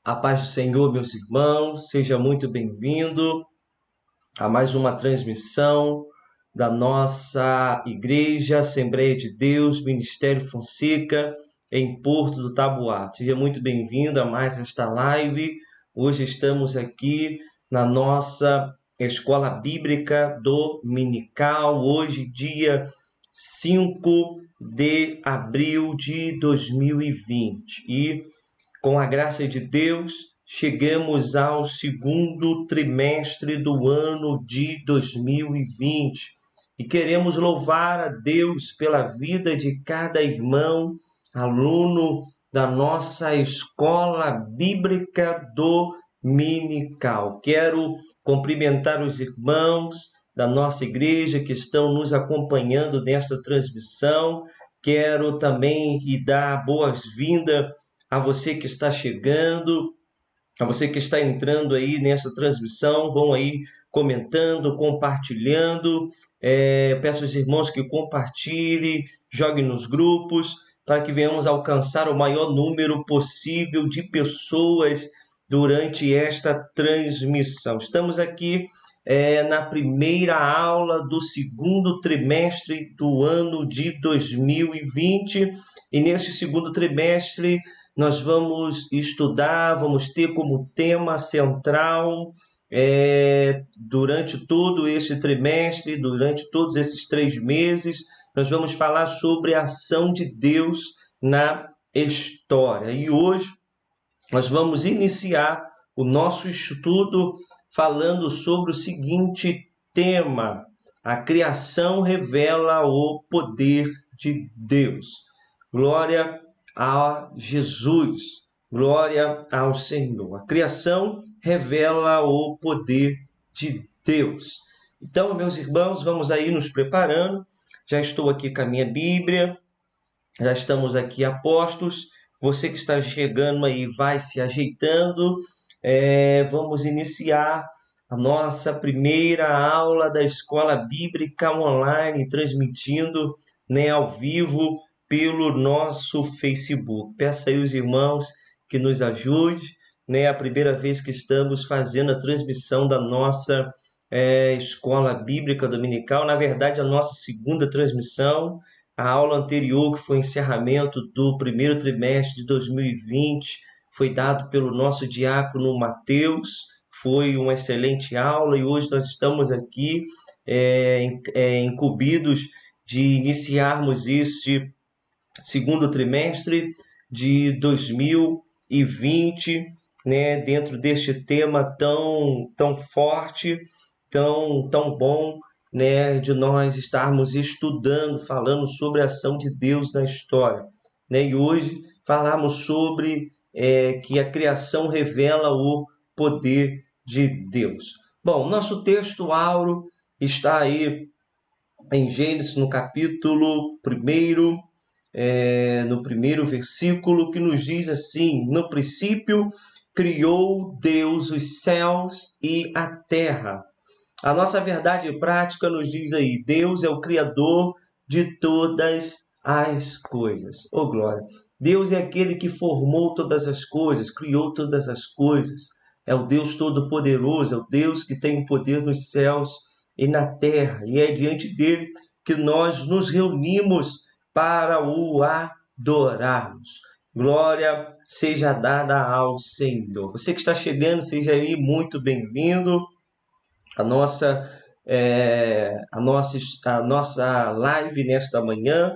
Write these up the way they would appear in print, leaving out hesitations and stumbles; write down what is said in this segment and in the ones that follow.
A paz do Senhor, meus irmãos, seja muito bem-vindo a mais uma transmissão da nossa Igreja Assembleia de Deus, Ministério Fonseca, em Porto do Taboá. Seja muito bem-vindo a mais esta live. Hoje estamos aqui na nossa Escola Bíblica Dominical, hoje dia 5 de abril de 2020. E com a graça de Deus, chegamos ao segundo trimestre do ano de 2020 e queremos louvar a Deus pela vida de cada irmão, aluno da nossa Escola Bíblica Dominical. Quero cumprimentar os irmãos da nossa igreja que estão nos acompanhando nesta transmissão. Quero também dar boas-vindas a você que está chegando, a você que está entrando aí nessa transmissão, vão aí comentando, compartilhando. Peço aos irmãos que compartilhem, joguem nos grupos, para que venhamos alcançar o maior número possível de pessoas durante esta transmissão. Estamos aqui na primeira aula do segundo trimestre do ano de 2020, e neste segundo trimestre nós vamos estudar, vamos ter como tema central, durante todo este trimestre, durante todos esses 3 meses, nós vamos falar sobre a ação de Deus na história. E hoje nós vamos iniciar o nosso estudo falando sobre o seguinte tema: a criação revela o poder de Deus. Glória a Jesus, glória ao Senhor. A criação revela o poder de Deus. Então, meus irmãos, vamos aí nos preparando. Já estou aqui com a minha Bíblia, já estamos aqui a postos. Você que está chegando aí vai se ajeitando. Vamos iniciar a nossa primeira aula da Escola Bíblica Online, transmitindo, ao vivo pelo nosso Facebook. Peço aí os irmãos que nos ajudem, a primeira vez que estamos fazendo a transmissão da nossa Escola Bíblica Dominical, na verdade a nossa segunda transmissão. A aula anterior, que foi o encerramento do primeiro trimestre de 2020, foi dado pelo nosso diácono Mateus. Foi uma excelente aula e hoje nós estamos aqui incumbidos de iniciarmos este segundo trimestre de 2020, dentro deste tema tão forte, tão bom, de nós estarmos estudando, falando sobre a ação de Deus na história. E hoje falamos sobre que a criação revela o poder de Deus. Bom, nosso texto áureo está aí em Gênesis, no capítulo 1, no primeiro versículo, que nos diz assim: no princípio criou Deus os céus e a terra. A nossa verdade prática nos diz aí: Deus é o Criador de todas as coisas. Oh, glória! Deus é aquele que formou todas as coisas, criou todas as coisas. É o Deus Todo-Poderoso, é o Deus que tem poder nos céus e na terra. E é diante dele que nós nos reunimos para o adorarmos. Glória seja dada ao Senhor. Você que está chegando, seja aí muito bem-vindo. A nossa live nesta manhã.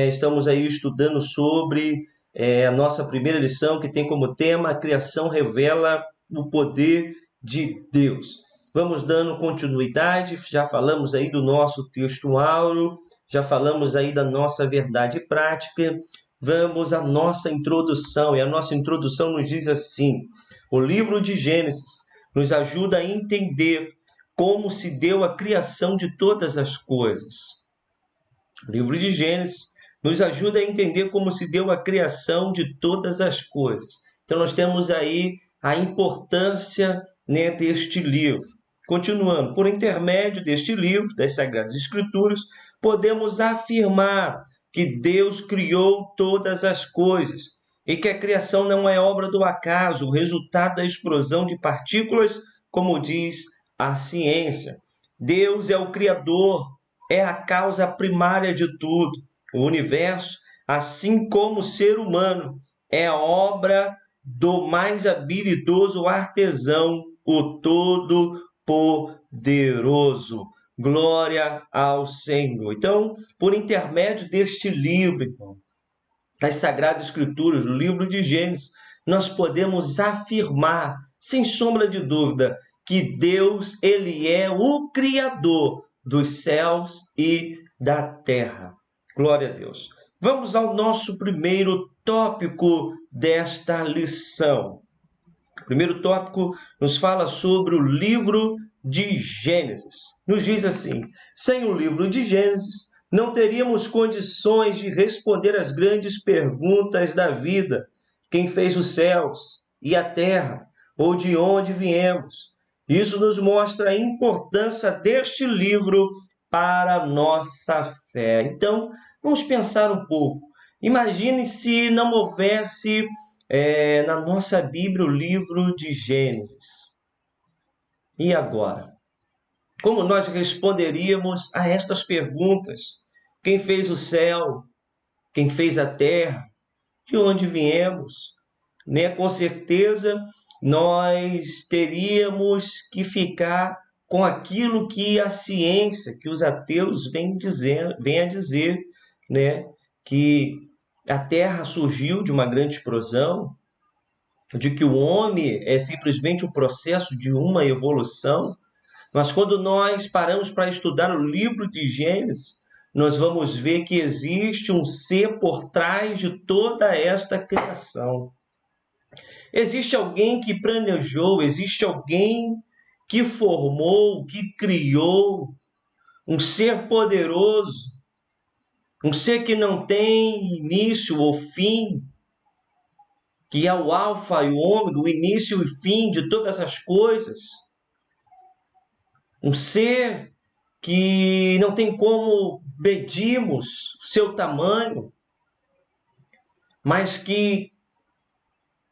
Estamos aí estudando sobre a nossa primeira lição, que tem como tema: a criação revela o poder de Deus. Vamos dando continuidade. Já falamos aí do nosso texto áureo, já falamos aí da nossa verdade prática. Vamos à nossa introdução, e a nossa introdução nos diz assim: o livro de Gênesis nos ajuda a entender como se deu a criação de todas as coisas. O livro de Gênesis nos ajuda a entender como se deu a criação de todas as coisas. Então, nós temos aí a importância deste livro. Continuando, por intermédio deste livro, das Sagradas Escrituras, podemos afirmar que Deus criou todas as coisas e que a criação não é obra do acaso, o resultado da explosão de partículas, como diz a ciência. Deus é o Criador, é a causa primária de tudo. O universo, assim como o ser humano, é a obra do mais habilidoso artesão, o Todo-Poderoso. Glória ao Senhor. Então, por intermédio deste livro, irmão, das Sagradas Escrituras, o livro de Gênesis, nós podemos afirmar, sem sombra de dúvida, que Deus, ele é o Criador dos céus e da terra. Glória a Deus. Vamos ao nosso primeiro tópico desta lição. O primeiro tópico nos fala sobre o livro de Gênesis. Nos diz assim: sem o livro de Gênesis, não teríamos condições de responder às grandes perguntas da vida. Quem fez os céus e a terra? Ou de onde viemos? Isso nos mostra a importância deste livro para a nossa fé. Então, vamos pensar um pouco. Imagine se não houvesse na nossa Bíblia o livro de Gênesis. E agora? Como nós responderíamos a estas perguntas? Quem fez o céu? Quem fez a terra? De onde viemos? Né? Com certeza, nós teríamos que ficar com aquilo que a ciência, que os ateus vêm a dizer, né? Que a Terra surgiu de uma grande explosão, de que o homem é simplesmente um processo de uma evolução. Mas quando nós paramos para estudar o livro de Gênesis, nós vamos ver que existe um ser por trás de toda esta criação. Existe alguém que planejou, existe alguém que formou, que criou, um ser poderoso, um ser que não tem início ou fim, que é o alfa e o ômega, o início e fim de todas as coisas. Um ser que não tem como medirmos seu tamanho, mas que,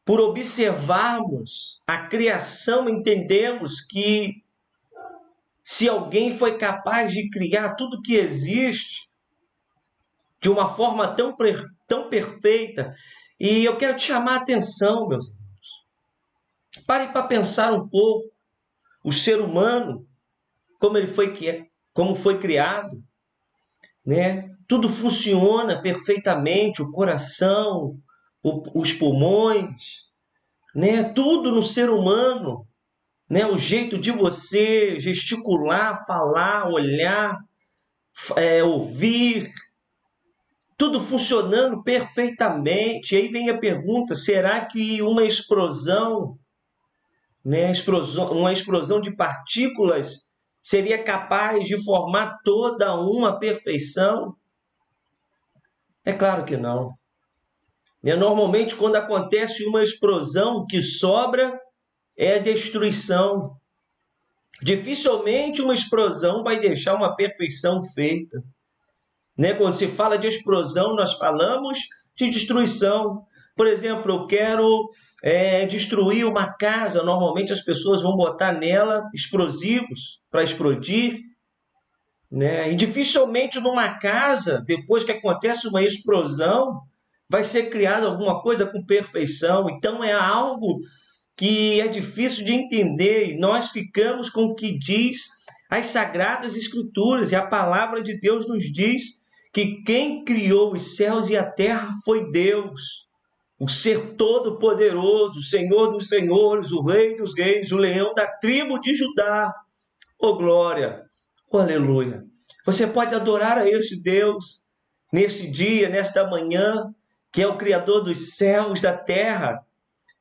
por observarmos a criação, entendemos que se alguém foi capaz de criar tudo que existe de uma forma tão perfeita, e eu quero te chamar a atenção, meus irmãos. Pare para pensar um pouco. O ser humano, como foi criado, né? Tudo funciona perfeitamente, o coração, os pulmões, né? Tudo no ser humano, né? O jeito de você gesticular, falar, olhar, ouvir, tudo funcionando perfeitamente. E aí vem a pergunta: será que uma explosão, né? Uma explosão de partículas seria capaz de formar toda uma perfeição? É claro que não. Normalmente, quando acontece uma explosão, o que sobra é destruição. Dificilmente uma explosão vai deixar uma perfeição feita. Quando se fala de explosão, nós falamos de destruição. Por exemplo, eu quero destruir uma casa. Normalmente as pessoas vão botar nela explosivos para explodir. E dificilmente numa casa, depois que acontece uma explosão, vai ser criada alguma coisa com perfeição. Então é algo que é difícil de entender, e nós ficamos com o que diz as Sagradas Escrituras, e a palavra de Deus nos diz que quem criou os céus e a terra foi Deus, o ser todo-poderoso, o Senhor dos senhores, o Rei dos reis, o leão da tribo de Judá. Oh, glória! Oh, aleluia! Você pode adorar a este Deus neste dia, nesta manhã, que é o Criador dos céus, da terra,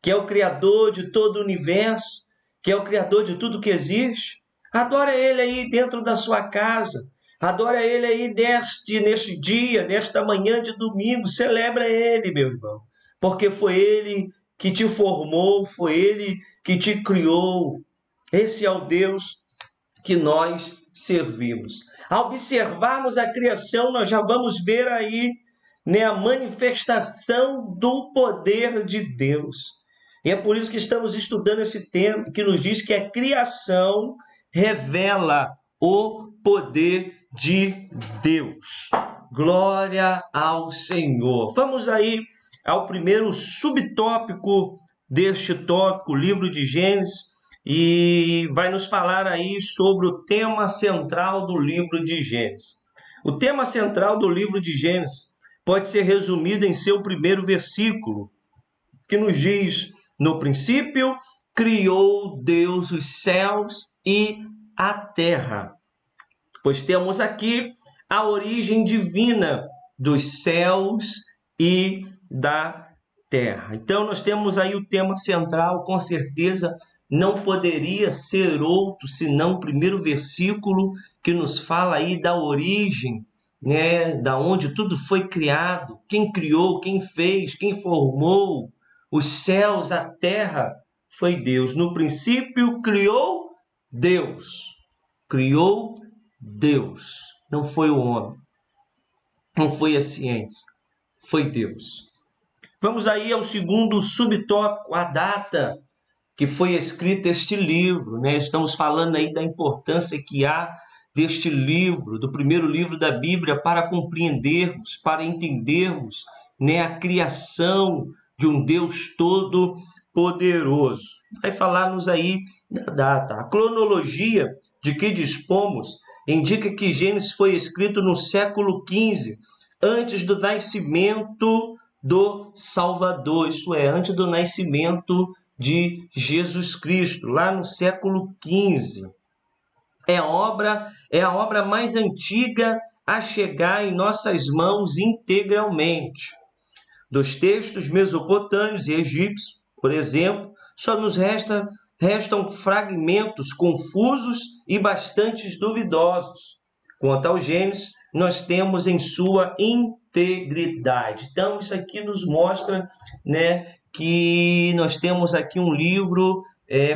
que é o Criador de todo o universo, que é o Criador de tudo que existe. Adora Ele aí dentro da sua casa. Adora Ele aí neste dia, nesta manhã de domingo. Celebra Ele, meu irmão. Porque foi Ele que te formou, foi Ele que te criou. Esse é o Deus que nós servimos. Ao observarmos a criação, nós já vamos ver aí né, a manifestação do poder de Deus. E é por isso que estamos estudando esse tema, que nos diz que a criação revela o poder de Deus. Glória ao Senhor. Vamos aí ao primeiro subtópico deste tópico, o livro de Gênesis, e vai nos falar aí sobre o tema central do livro de Gênesis. O tema central do livro de Gênesis pode ser resumido em seu primeiro versículo, que nos diz: no princípio criou Deus os céus e a terra. Pois temos aqui a origem divina dos céus e da terra. Então nós temos aí o tema central, com certeza não poderia ser outro senão o primeiro versículo que nos fala aí da origem, né, da onde tudo foi criado, quem criou, quem fez, quem formou os céus, a terra, foi Deus. No princípio criou Deus. Criou Deus. Não foi o homem. Não foi a ciência. Foi Deus. Vamos aí ao segundo subtópico, a data que foi escrito este livro, né? Estamos falando aí da importância que há deste livro, do primeiro livro da Bíblia, para compreendermos, para entendermos, né, a criação de um Deus todo-poderoso. Vai falar-nos aí da data. A cronologia de que dispomos indica que Gênesis foi escrito no século XV, antes do nascimento do Salvador, isso é, antes do nascimento de Jesus Cristo, lá no século XV. É a obra mais antiga a chegar em nossas mãos integralmente. Dos textos mesopotâmios e egípcios, por exemplo, só nos restam fragmentos confusos e bastante duvidosos. Quanto ao Gênesis, nós temos em sua integridade. Então, isso aqui nos mostra, né, que nós temos aqui um livro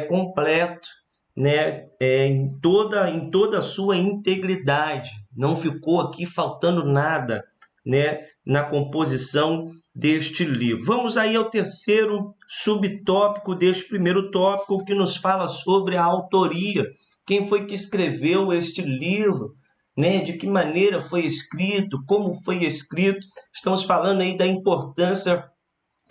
completo, né, em toda a sua integridade. Não ficou aqui faltando nada, né, na composição deste livro. Vamos aí ao terceiro subtópico deste primeiro tópico, que nos fala sobre a autoria. Quem foi que escreveu este livro? Né? De que maneira foi escrito? Como foi escrito? Estamos falando aí da importância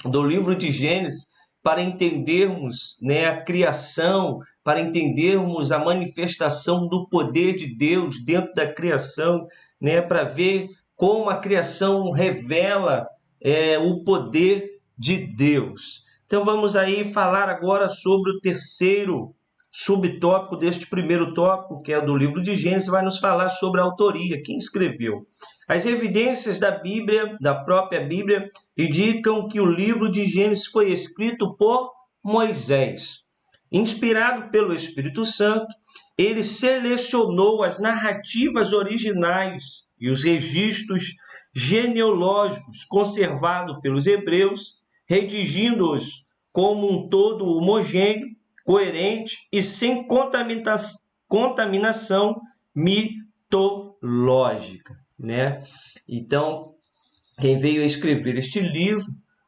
do livro de Gênesis para entendermos, né, a criação, para entendermos a manifestação do poder de Deus dentro da criação, né, para ver como a criação revela o poder de Deus. Então vamos aí falar agora sobre o terceiro subtópico deste primeiro tópico, que é do livro de Gênesis, vai nos falar sobre a autoria, quem escreveu. As evidências da Bíblia, da própria Bíblia, indicam que o livro de Gênesis foi escrito por Moisés. Inspirado pelo Espírito Santo, ele selecionou as narrativas originais e os registros genealógicos conservados pelos hebreus, redigindo-os como um todo homogêneo, coerente e sem contaminação mitológica, né? Então, quem veio a escrever este livro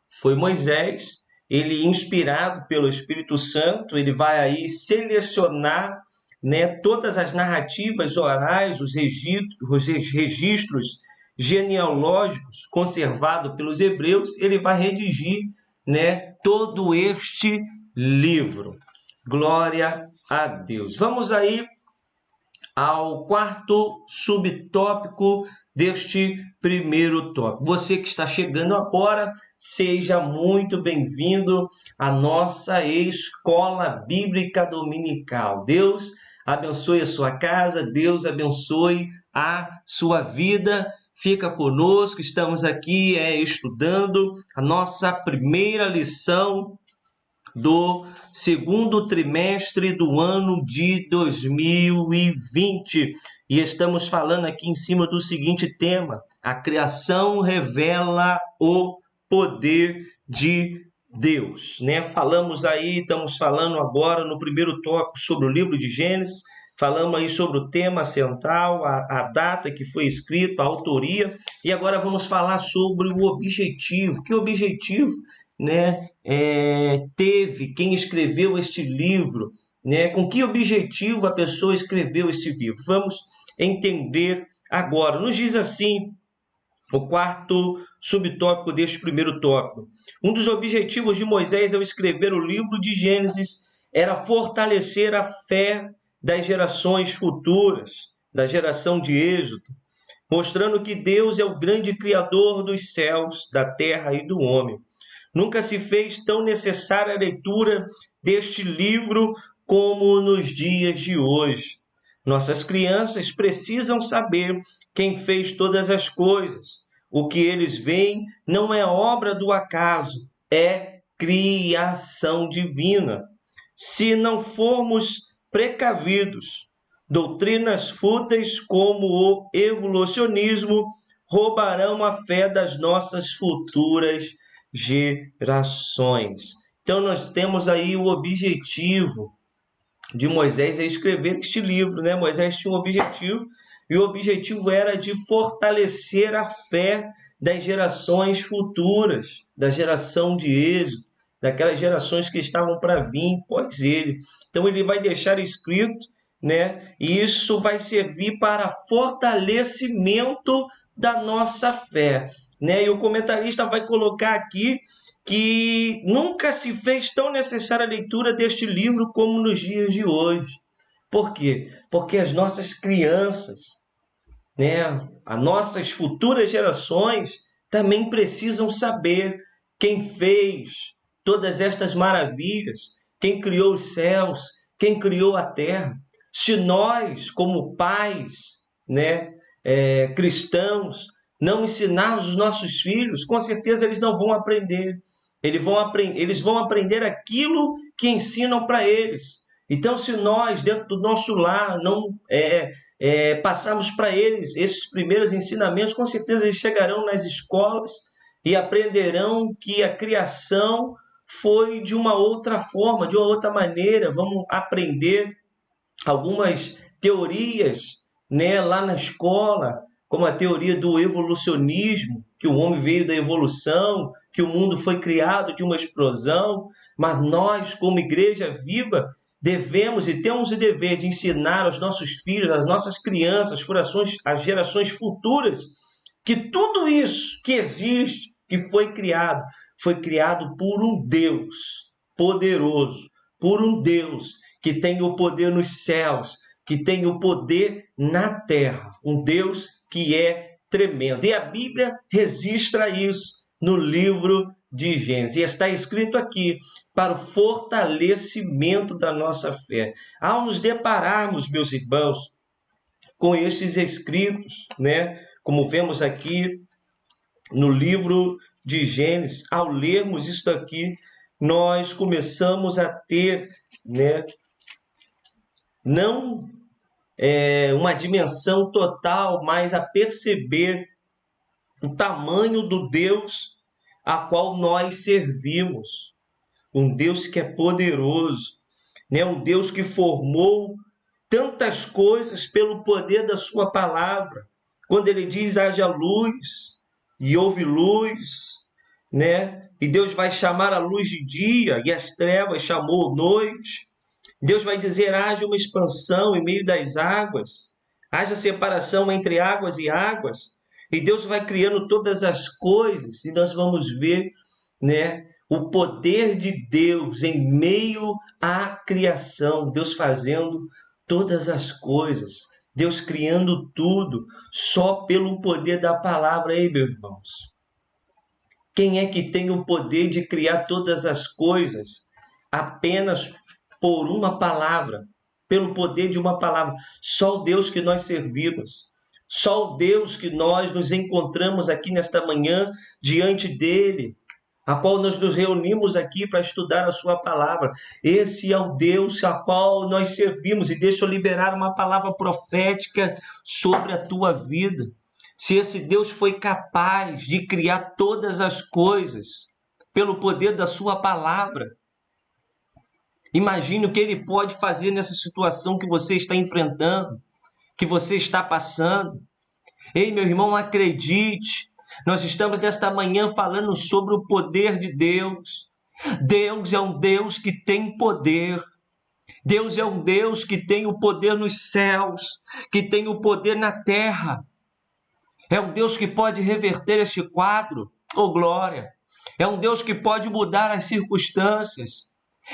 foi Moisés. Ele, inspirado pelo Espírito Santo, ele vai aí selecionar, né, todas as narrativas orais, os registros genealógicos conservados pelos hebreus. Ele vai redigir, né, todo este livro. Glória a Deus. Vamos aí ao quarto subtópico deste primeiro tópico. Você que está chegando agora, seja muito bem-vindo à nossa Escola Bíblica Dominical. Deus abençoe a sua casa, Deus abençoe a sua vida. Fica conosco, estamos aqui estudando a nossa primeira lição do segundo trimestre do ano de 2020. E estamos falando aqui em cima do seguinte tema: a criação revela o poder de Deus, né? Estamos falando agora no primeiro tópico sobre o livro de Gênesis, falamos aí sobre o tema central, a data que foi escrito, a autoria, e agora vamos falar sobre o objetivo. Que objetivo, né, teve quem escreveu este livro, né? Com que objetivo a pessoa escreveu este livro? Vamos entender agora. Nos diz assim o quarto subtópico deste primeiro tópico. Um dos objetivos de Moisés ao escrever o livro de Gênesis era fortalecer a fé das gerações futuras, da geração de Êxodo, mostrando que Deus é o grande Criador dos céus, da terra e do homem. Nunca se fez tão necessária a leitura deste livro como nos dias de hoje. Nossas crianças precisam saber quem fez todas as coisas. O que eles veem não é obra do acaso, é criação divina. Se não formos precavidos, doutrinas fúteis como o evolucionismo roubarão a fé das nossas futuras gerações. Então nós temos aí o objetivo de Moisés é escrever este livro, né? Moisés tinha um objetivo, e o objetivo era de fortalecer a fé das gerações futuras, da geração de Êxodo, daquelas gerações que estavam para vir após ele. Então ele vai deixar escrito, né? E isso vai servir para fortalecimento da nossa fé, né? E o comentarista vai colocar aqui que nunca se fez tão necessária a leitura deste livro como nos dias de hoje. Por quê? Porque as nossas crianças, né, as nossas futuras gerações também precisam saber quem fez todas estas maravilhas, quem criou os céus, quem criou a terra. Se nós, como pais, né, cristãos, não ensinarmos os nossos filhos, com certeza eles não vão aprender. Eles vão aprender aquilo que ensinam para eles. Então, se nós, dentro do nosso lar, não passarmos para eles esses primeiros ensinamentos, com certeza eles chegarão nas escolas e aprenderão que a criação foi de uma outra forma, de uma outra maneira. Vamos aprender algumas teorias, né, lá na escola, como a teoria do evolucionismo, que o homem veio da evolução, que o mundo foi criado de uma explosão, mas nós, como igreja viva, devemos e temos o dever de ensinar aos nossos filhos, às nossas crianças, às gerações futuras, que tudo isso que existe, que foi criado por um Deus poderoso, por um Deus que tem o poder nos céus, que tem o poder na terra, um Deus que é tremendo. E a Bíblia registra isso no livro de Gênesis. E está escrito aqui, para o fortalecimento da nossa fé. Ao nos depararmos, meus irmãos, com estes escritos, né, como vemos aqui no livro de Gênesis, ao lermos isso aqui, nós começamos a ter, né, não uma dimensão total, mas a perceber o tamanho do Deus a qual nós servimos. Um Deus que é poderoso, né? Um Deus que formou tantas coisas pelo poder da sua palavra. Quando ele diz haja luz e houve luz, né? E Deus vai chamar a luz de dia e as trevas chamou noite. Deus vai dizer haja uma expansão em meio das águas, haja separação entre águas e águas. E Deus vai criando todas as coisas e nós vamos ver, né, o poder de Deus em meio à criação. Deus fazendo todas as coisas. Deus criando tudo só pelo poder da palavra. Ei, meus irmãos, quem é que tem o poder de criar todas as coisas apenas por uma palavra, pelo poder de uma palavra? Só o Deus que nós servimos, só o Deus que nós nos encontramos aqui nesta manhã diante dele, a qual nós nos reunimos aqui para estudar a sua palavra. Esse é o Deus a qual nós servimos. E deixa eu liberar uma palavra profética sobre a tua vida. Se esse Deus foi capaz de criar todas as coisas pelo poder da sua palavra, Imagine o que Ele pode fazer nessa situação que você está enfrentando, que você está passando. Ei, meu irmão, acredite, nós estamos nesta manhã falando sobre o poder de Deus. Deus é um Deus que tem poder. Deus é um Deus que tem o poder nos céus, que tem o poder na terra. É um Deus que pode reverter este quadro, oh glória. É um Deus que pode mudar as circunstâncias.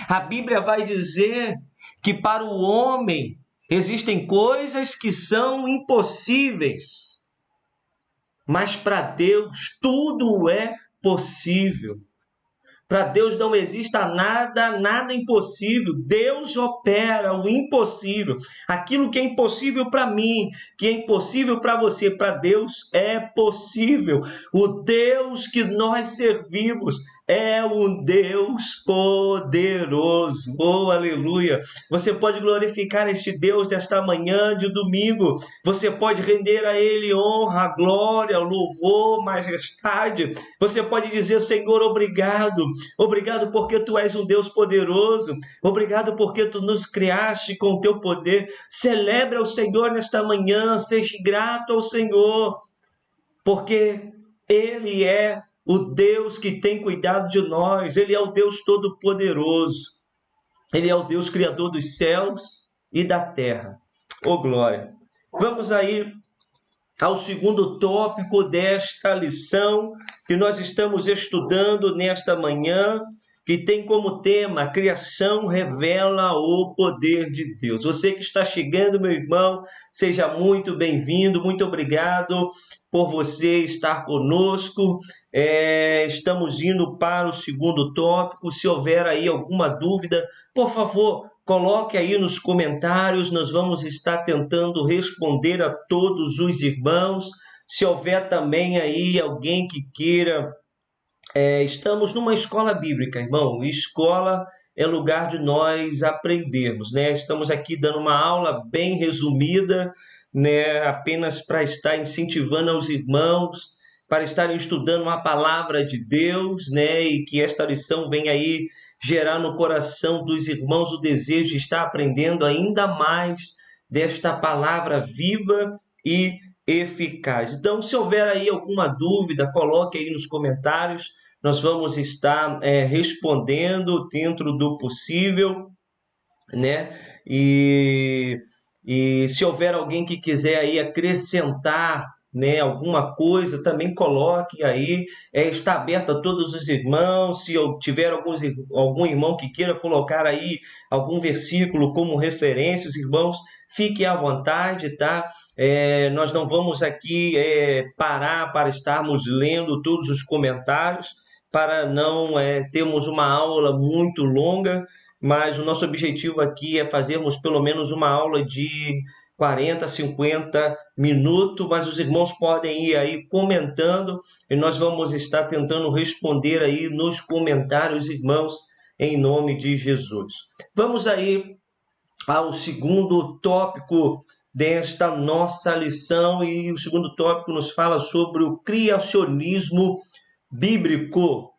A Bíblia vai dizer que para o homem existem coisas que são impossíveis, mas para Deus tudo é possível. Para Deus não existe nada impossível. Deus opera o impossível. Aquilo que é impossível para mim, que é impossível para você, para Deus é possível. O Deus que nós servimos é um Deus poderoso. Oh, aleluia! Você pode glorificar este Deus desta manhã de domingo. Você pode render a Ele honra, glória, louvor, majestade. Você pode dizer, Senhor, obrigado. Obrigado porque Tu és um Deus poderoso. Obrigado porque Tu nos criaste com o Teu poder. Celebra o Senhor nesta manhã. Seja grato ao Senhor, porque Ele é o Deus que tem cuidado de nós. Ele é o Deus Todo-Poderoso. Ele é o Deus Criador dos céus e da terra. Oh, glória! Vamos aí ao segundo tópico desta lição que nós estamos estudando nesta manhã, que tem como tema: a criação revela o poder de Deus. Você que está chegando, meu irmão, seja muito bem-vindo, muito obrigado por você estar conosco. Estamos indo para o segundo tópico. Se houver aí alguma dúvida, por favor, coloque aí nos comentários, nós vamos estar tentando responder a todos os irmãos. Se houver também aí alguém que queira... estamos numa escola bíblica, irmão. Escola é lugar de nós aprendermos, né? Estamos aqui dando uma aula bem resumida, né? Apenas para estar incentivando aos irmãos, para estarem estudando a palavra de Deus, né? E que esta lição venha aí gerar no coração dos irmãos o desejo de estar aprendendo ainda mais desta palavra viva e eficaz. Então, se houver aí alguma dúvida, coloque aí nos comentários. Nós vamos estar respondendo dentro do possível, né? E se houver alguém que quiser aí acrescentar, né, alguma coisa, também coloque aí. Está aberto a todos os irmãos. Se eu tiver algum irmão que queira colocar aí algum versículo como referência, os irmãos fiquem à vontade, tá? Nós não vamos aqui parar para estarmos lendo todos os comentários, para não termos uma aula muito longa, mas o nosso objetivo aqui é fazermos pelo menos uma aula de 40, 50 minutos, mas os irmãos podem ir aí comentando e nós vamos estar tentando responder aí nos comentários, irmãos, em nome de Jesus. Vamos aí ao segundo tópico desta nossa lição, e o segundo tópico nos fala sobre o criacionismo bíblico.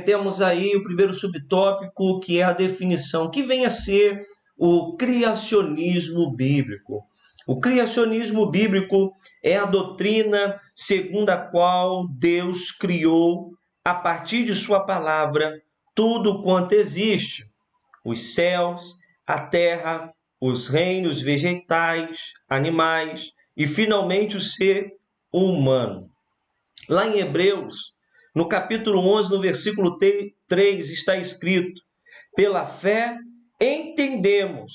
Temos aí o primeiro subtópico, que é a definição, que vem a ser o criacionismo bíblico. O criacionismo bíblico é a doutrina segundo a qual Deus criou, a partir de sua palavra, tudo quanto existe: os céus, a terra, os reinos vegetais, animais e, finalmente, o ser humano. Lá em Hebreus, no capítulo 11, no versículo 3, está escrito: pela fé entendemos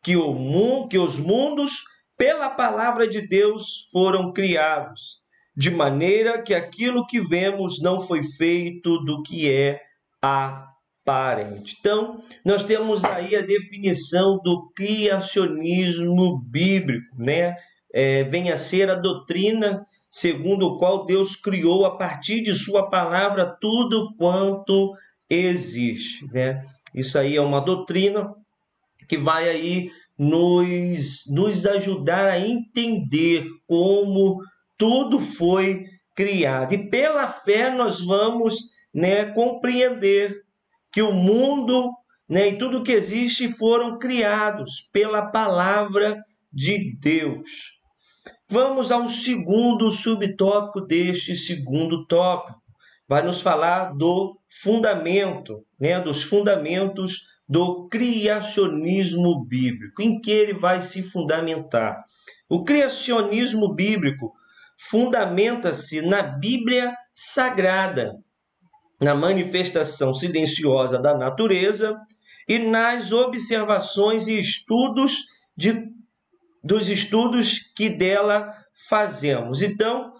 que os mundos, pela palavra de Deus, foram criados, de maneira que aquilo que vemos não foi feito do que é aparente. Então, nós temos aí a definição do criacionismo bíblico, né? Vem a ser a doutrina segundo o qual Deus criou, a partir de sua palavra, tudo quanto existe, né? Isso aí é uma doutrina que vai aí nos ajudar a entender como tudo foi criado. E pela fé nós vamos, né, compreender que o mundo, né? E tudo que existe foram criados pela palavra de Deus. Vamos ao segundo subtópico deste segundo tópico. Vai nos falar do fundamento, né? Dos fundamentos do criacionismo bíblico. Em que ele vai se fundamentar? O criacionismo bíblico fundamenta-se na Bíblia Sagrada, na manifestação silenciosa da natureza e nas observações e estudos dos estudos que dela fazemos. Então,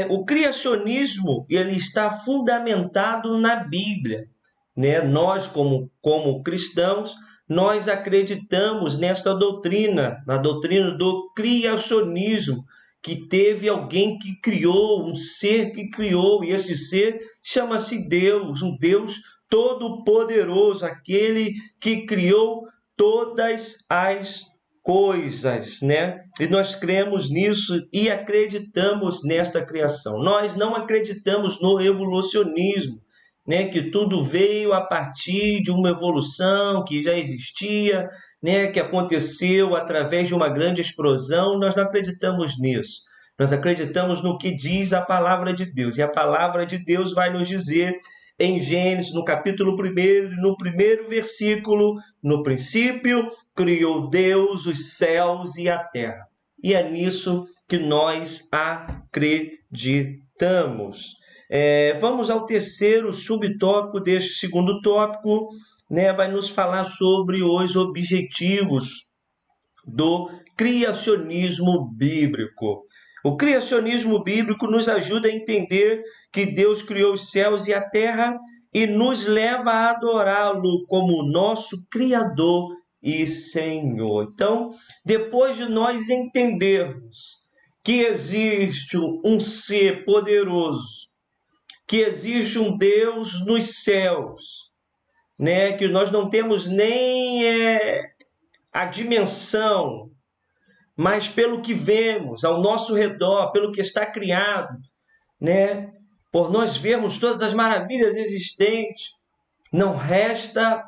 o criacionismo ele está fundamentado na Bíblia, né? Nós, como cristãos, nós acreditamos nesta doutrina, na doutrina do criacionismo, que teve alguém que criou, um ser que criou, e esse ser chama-se Deus, um Deus todo-poderoso, aquele que criou todas as coisas, né? E nós cremos nisso e acreditamos nesta criação. Nós não acreditamos no evolucionismo, né? Que tudo veio a partir de uma evolução que já existia, né? Que aconteceu através de uma grande explosão. Nós não acreditamos nisso. Nós acreditamos no que diz a palavra de Deus. E a palavra de Deus vai nos dizer em Gênesis, no capítulo 1, no primeiro versículo, no princípio criou Deus os céus e a terra. E é nisso que nós acreditamos. Vamos ao terceiro subtópico deste segundo tópico, né? Vai nos falar sobre os objetivos do criacionismo bíblico. O criacionismo bíblico nos ajuda a entender que Deus criou os céus e a terra e nos leva a adorá-lo como nosso Criador e Senhor. Então, depois de nós entendermos que existe um ser poderoso, que existe um Deus nos céus, né? Que nós não temos nem a dimensão, mas pelo que vemos ao nosso redor, pelo que está criado, né? Por nós vermos todas as maravilhas existentes, não resta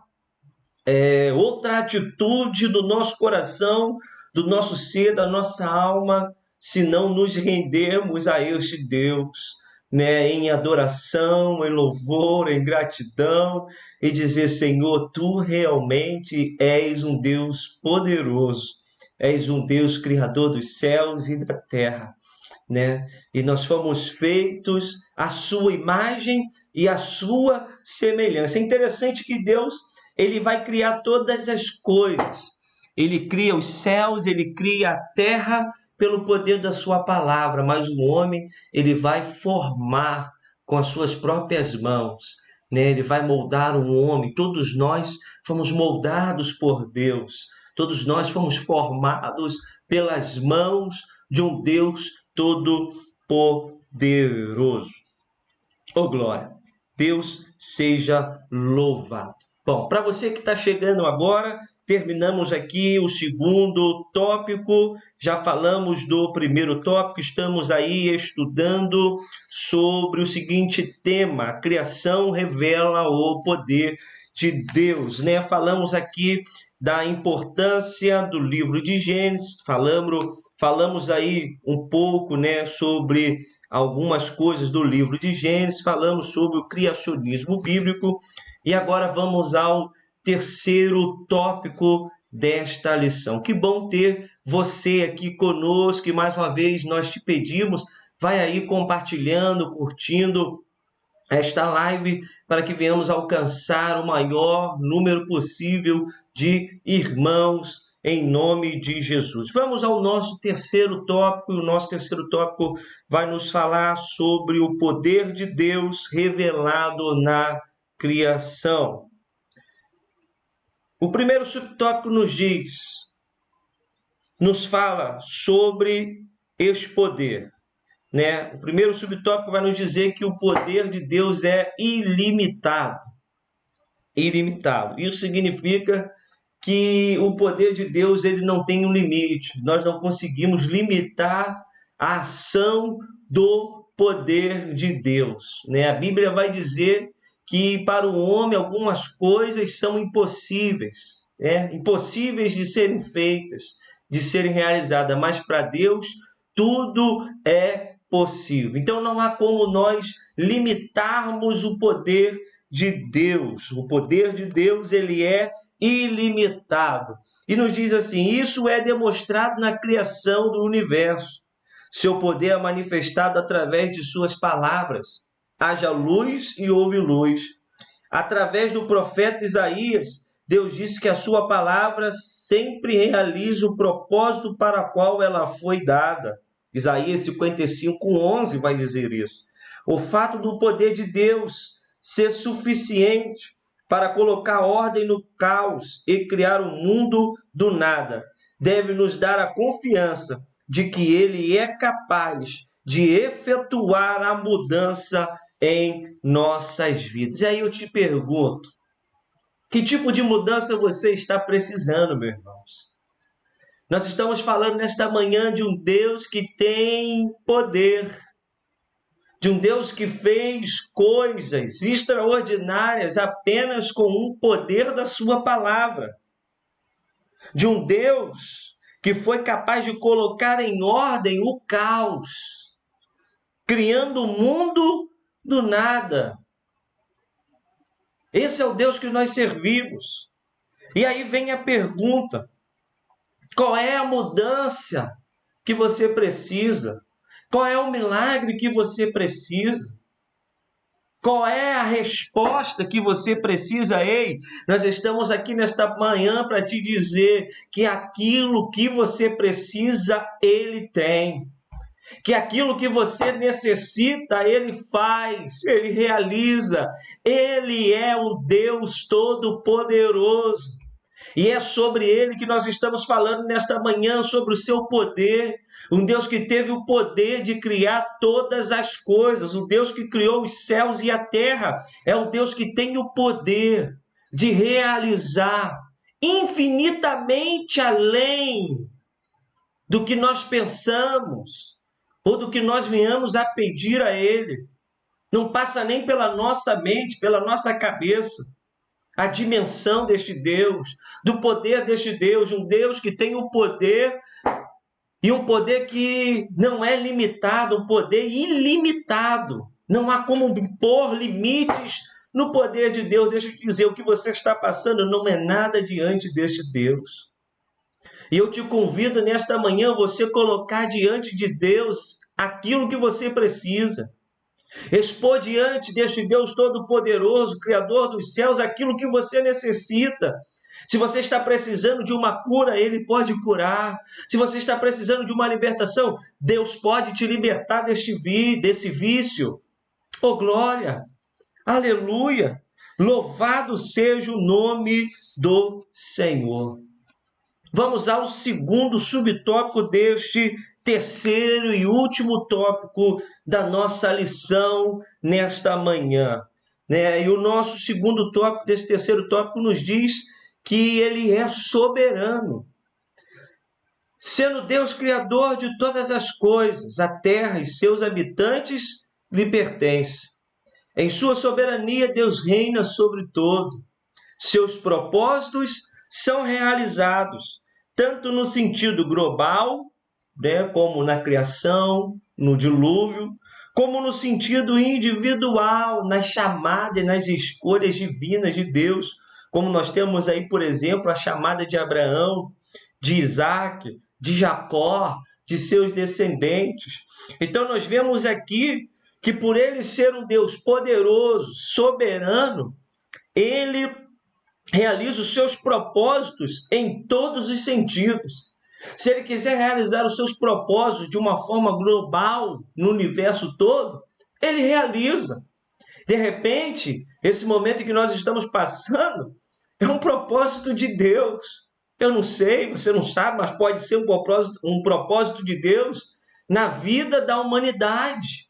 outra atitude do nosso coração, do nosso ser, da nossa alma, se não nos rendermos a este Deus, né? Em adoração, em louvor, em gratidão, e dizer: Senhor, Tu realmente és um Deus poderoso. És um Deus criador dos céus e da terra, né? E nós fomos feitos à sua imagem e à sua semelhança. É interessante que Deus, ele vai criar todas as coisas. Ele cria os céus, ele cria a terra pelo poder da sua palavra, mas o homem, ele vai formar com as suas próprias mãos, né? Ele vai moldar um homem. Todos nós fomos moldados por Deus. Todos nós fomos formados pelas mãos de um Deus todo-poderoso. Oh, glória! Deus seja louvado. Bom, para você que está chegando agora, terminamos aqui o segundo tópico. Já falamos do primeiro tópico, estamos aí estudando sobre o seguinte tema: a criação revela o poder de Deus, né? Falamos aqui da importância do livro de Gênesis, falamos aí um pouco, né, sobre algumas coisas do livro de Gênesis, falamos sobre o criacionismo bíblico, e agora vamos ao terceiro tópico desta lição. Que bom ter você aqui conosco, e mais uma vez nós te pedimos, vai aí compartilhando, curtindo esta live, para que venhamos alcançar o maior número possível de irmãos, em nome de Jesus. Vamos ao nosso terceiro tópico, e o nosso terceiro tópico vai nos falar sobre o poder de Deus revelado na criação. O primeiro subtópico nos fala sobre este poder, né? O primeiro subtópico vai nos dizer que o poder de Deus é ilimitado. Ilimitado. Isso significa que o poder de Deus, ele não tem um limite. Nós não conseguimos limitar a ação do poder de Deus, né? A Bíblia vai dizer que para o homem algumas coisas são impossíveis, impossíveis de serem feitas, de serem realizadas, mas para Deus tudo é possível. Então não há como nós limitarmos o poder de Deus. O poder de Deus, ele é ilimitado. E nos diz assim: isso é demonstrado na criação do universo. Seu poder é manifestado através de suas palavras. Haja luz e houve luz. Através do profeta Isaías, Deus disse que a sua palavra sempre realiza o propósito para o qual ela foi dada. Isaías 55:11 vai dizer isso. O fato do poder de Deus ser suficiente para colocar ordem no caos e criar um mundo do nada deve nos dar a confiança de que Ele é capaz de efetuar a mudança em nossas vidas. E aí eu te pergunto, que tipo de mudança você está precisando, meus irmãos? Nós estamos falando nesta manhã de um Deus que tem poder, de um Deus que fez coisas extraordinárias apenas com o poder da sua palavra, de um Deus que foi capaz de colocar em ordem o caos, criando o mundo do nada. Esse é o Deus que nós servimos. E aí vem a pergunta: qual é a mudança que você precisa? Qual é o milagre que você precisa? Qual é a resposta que você precisa? Ei, nós estamos aqui nesta manhã para te dizer que aquilo que você precisa, Ele tem. Que aquilo que você necessita, Ele faz, Ele realiza. Ele é o Deus Todo-Poderoso. E é sobre Ele que nós estamos falando nesta manhã, sobre o seu poder. Um Deus que teve o poder de criar todas as coisas. Um Deus que criou os céus e a terra. É um Deus que tem o poder de realizar infinitamente além do que nós pensamos ou do que nós venhamos a pedir a Ele. Não passa nem pela nossa mente, pela nossa cabeça. A dimensão deste Deus, do poder deste Deus, um Deus que tem o poder, e um poder que não é limitado, um poder ilimitado. Não há como impor limites no poder de Deus. Deixa eu te dizer, o que você está passando não é nada diante deste Deus. E eu te convido nesta manhã você colocar diante de Deus aquilo que você precisa. Expor diante deste Deus Todo-Poderoso, Criador dos céus, aquilo que você necessita. Se você está precisando de uma cura, Ele pode curar. Se você está precisando de uma libertação, Deus pode te libertar desse vício. Oh, glória! Aleluia! Louvado seja o nome do Senhor. Vamos ao segundo subtópico deste terceiro e último tópico da nossa lição nesta manhã. E o nosso segundo tópico, desse terceiro tópico, nos diz que Ele é soberano. Sendo Deus criador de todas as coisas, a terra e seus habitantes lhe pertencem. Em sua soberania, Deus reina sobre todo. Seus propósitos são realizados, tanto no sentido global, como na criação, no dilúvio, como no sentido individual, nas chamadas, nas escolhas divinas de Deus, como nós temos aí, por exemplo, a chamada de Abraão, de Isaac, de Jacó, de seus descendentes. Então nós vemos aqui que por Ele ser um Deus poderoso, soberano, Ele realiza os seus propósitos em todos os sentidos. Se Ele quiser realizar os seus propósitos de uma forma global, no universo todo, Ele realiza. De repente, esse momento em que nós estamos passando é um propósito de Deus. Eu não sei, você não sabe, mas pode ser um propósito de Deus na vida da humanidade.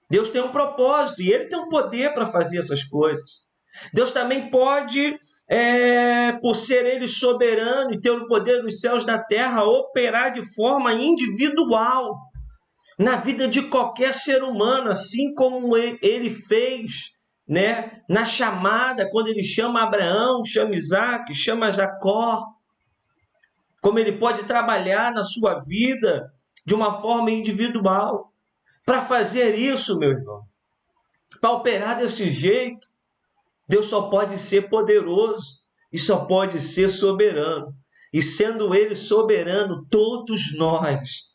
Deus tem um propósito e Ele tem um poder para fazer essas coisas. Deus também pode, por ser Ele soberano e ter o poder dos céus e da terra, operar de forma individual na vida de qualquer ser humano, assim como Ele fez né? Na chamada, quando ele chama Abraão, chama Isaac, chama Jacó, como ele pode trabalhar na sua vida de uma forma individual. Para fazer isso, meu irmão, para operar desse jeito, Deus só pode ser poderoso e só pode ser soberano. E sendo Ele soberano, todos nós,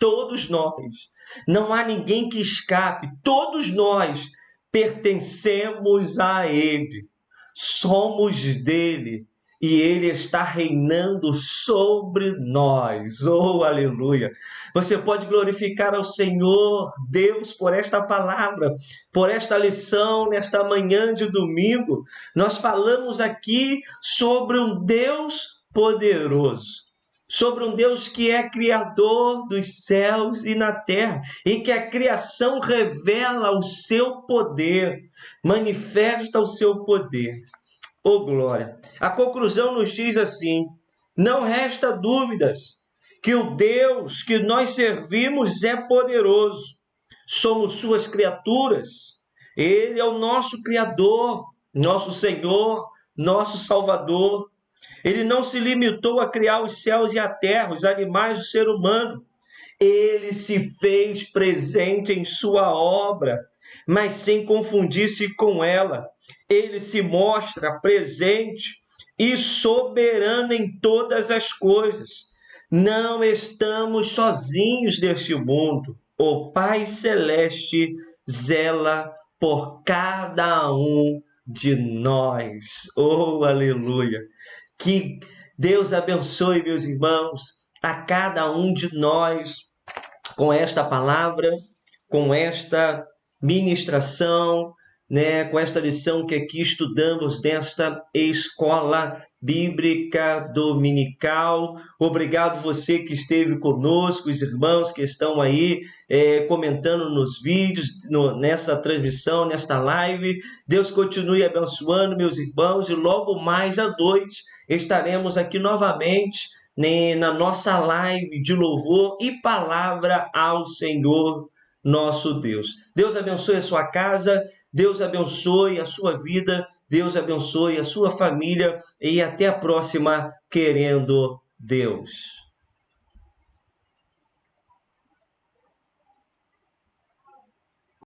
não há ninguém que escape, todos nós pertencemos a Ele, somos dele e Ele está reinando sobre nós. Oh, aleluia! Você pode glorificar ao Senhor, Deus, por esta palavra, por esta lição, nesta manhã de domingo. Nós falamos aqui sobre um Deus poderoso, sobre um Deus que é criador dos céus e na terra, e que a criação revela o seu poder, manifesta o seu poder. Oh, glória! A conclusão nos diz assim: não resta dúvidas que o Deus que nós servimos é poderoso. Somos suas criaturas. Ele é o nosso Criador, nosso Senhor, nosso Salvador. Ele não se limitou a criar os céus e a terra, os animais, o ser humano. Ele se fez presente em sua obra, mas sem confundir-se com ela. Ele se mostra presente e soberano em todas as coisas. Não estamos sozinhos neste mundo. O Pai Celeste zela por cada um de nós. Oh, aleluia! Que Deus abençoe, meus irmãos, a cada um de nós com esta palavra, com esta ministração, né, com esta lição que aqui estudamos nesta escola bíblica dominical. Obrigado você que esteve conosco, os irmãos que estão aí comentando nos vídeos, nessa transmissão, nesta live. Deus continue abençoando, meus irmãos, e logo mais à noite estaremos aqui novamente, né, na nossa live de louvor e palavra ao Senhor nosso Deus. Deus abençoe a sua casa, Deus abençoe a sua vida, Deus abençoe a sua família e até a próxima, querendo Deus.